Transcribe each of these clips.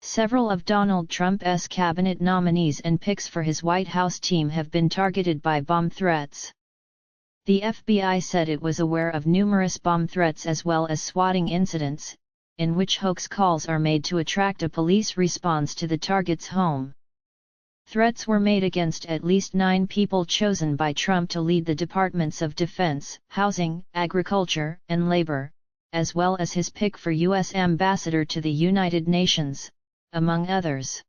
Several of Donald Trump's cabinet nominees and picks for his White House team have been targeted by bomb threats. The FBI said it was aware of numerous bomb threats as well as swatting incidents, in which hoax calls are made to attract a police response to the target's home. Threats were made against at least 9 people chosen by Trump to lead the Departments of Defense, Housing, Agriculture, and Labor, as well as his pick for U.S. Ambassador to the United Nations, among others.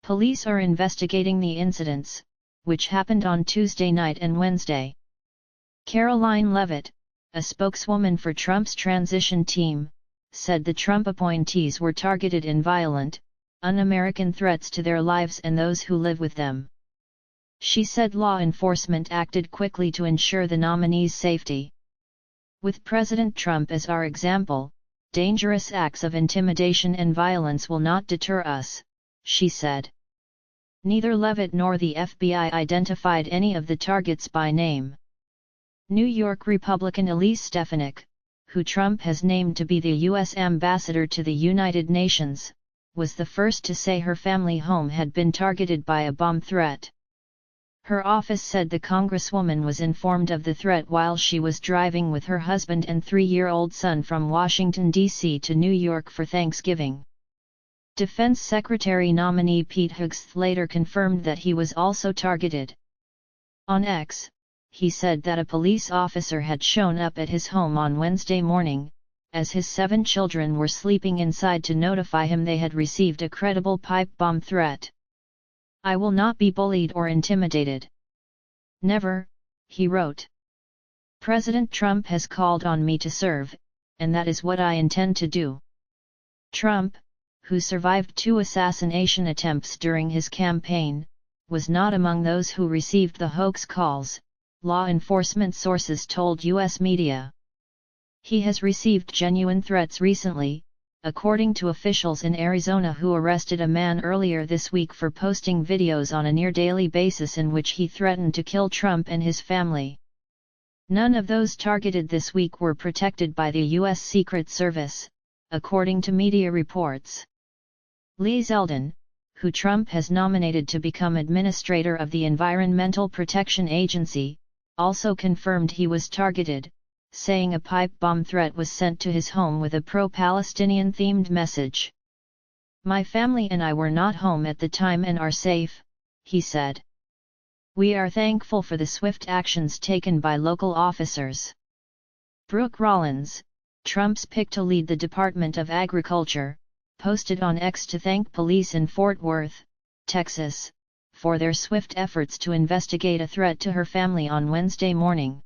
Police are investigating the incidents, which happened on Tuesday night and Wednesday. Caroline Leavitt, a spokeswoman for Trump's transition team, said the Trump appointees were targeted in violent, un-American threats to their lives and those who live with them. She said law enforcement acted quickly to ensure the nominees' safety. With President Trump as our example, dangerous acts of intimidation and violence will not deter us, she said. Neither Leavitt nor the FBI identified any of the targets by name. New York Republican Elise Stefanik, who Trump has named to be the U.S. Ambassador to the United Nations, was the first to say her family home had been targeted by a bomb threat. Her office said the Congresswoman was informed of the threat while she was driving with her husband and 3-year-old son from Washington, D.C. to New York for Thanksgiving. Defense Secretary nominee Pete Hegseth later confirmed that he was also targeted. On X, he said that a police officer had shown up at his home on Wednesday morning, as his 7 children were sleeping inside, to notify him they had received a credible pipe bomb threat. "I will not be bullied or intimidated. Never," he wrote. "President Trump has called on me to serve, and that is what I intend to do." Trump, who survived 2 assassination attempts during his campaign, was not among those who received the hoax calls, law enforcement sources told U.S. media. He has received genuine threats recently, according to officials in Arizona who arrested a man earlier this week for posting videos on a near-daily basis in which he threatened to kill Trump and his family. None of those targeted this week were protected by the U.S. Secret Service, according to media reports. Lee Zeldin, who Trump has nominated to become administrator of the Environmental Protection Agency, also confirmed he was targeted, saying a pipe bomb threat was sent to his home with a pro-Palestinian-themed message. "My family and I were not home at the time and are safe," he said. "We are thankful for the swift actions taken by local officers." Brooke Rollins, Trump's pick to lead the Department of Agriculture, posted on X to thank police in Fort Worth, Texas, for their swift efforts to investigate a threat to her family on Wednesday morning.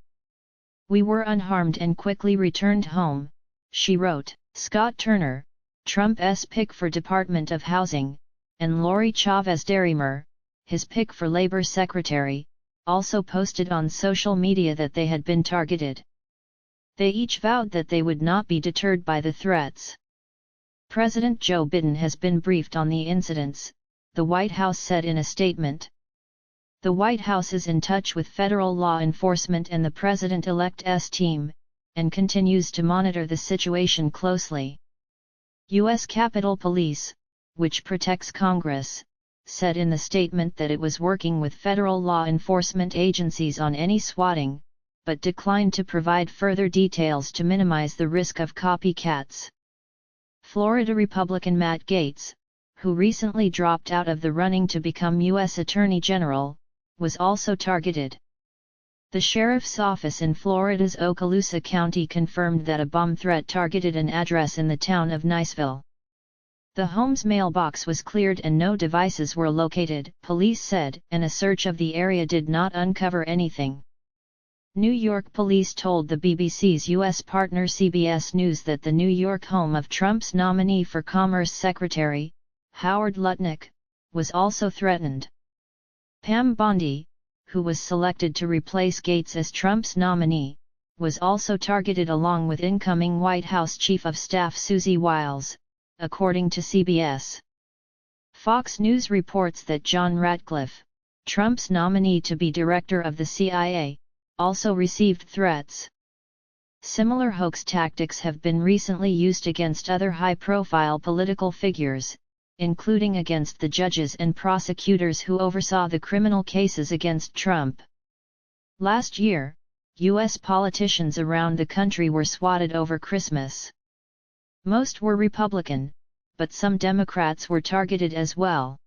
"We were unharmed and quickly returned home," she wrote. Scott Turner, Trump's pick for Department of Housing, and Lori Chavez Derrimer, his pick for Labor Secretary, also posted on social media that they had been targeted. They each vowed that they would not be deterred by the threats. President Joe Biden has been briefed on the incidents, the White House said in a statement. The White House is in touch with federal law enforcement and the President-elect's team, and continues to monitor the situation closely. U.S. Capitol Police, which protects Congress, said in the statement that it was working with federal law enforcement agencies on any swatting, but declined to provide further details to minimize the risk of copycats. Florida Republican Matt Gaetz, who recently dropped out of the running to become U.S. Attorney General, was also targeted. The sheriff's office in Florida's Okaloosa County confirmed that a bomb threat targeted an address in the town of Niceville. The home's mailbox was cleared and no devices were located, police said, and a search of the area did not uncover anything. New York police told the BBC's U.S. partner CBS News that the New York home of Trump's nominee for Commerce Secretary, Howard Lutnick, was also threatened. Pam Bondi, who was selected to replace Gaetz as Trump's nominee, was also targeted along with incoming White House Chief of Staff Susie Wiles, according to CBS. Fox News reports that John Ratcliffe, Trump's nominee to be director of the CIA, also received threats. Similar hoax tactics have been recently used against other high-profile political figures, including against the judges and prosecutors who oversaw the criminal cases against Trump. Last year, U.S. politicians around the country were swatted over Christmas. Most were Republican, but some Democrats were targeted as well.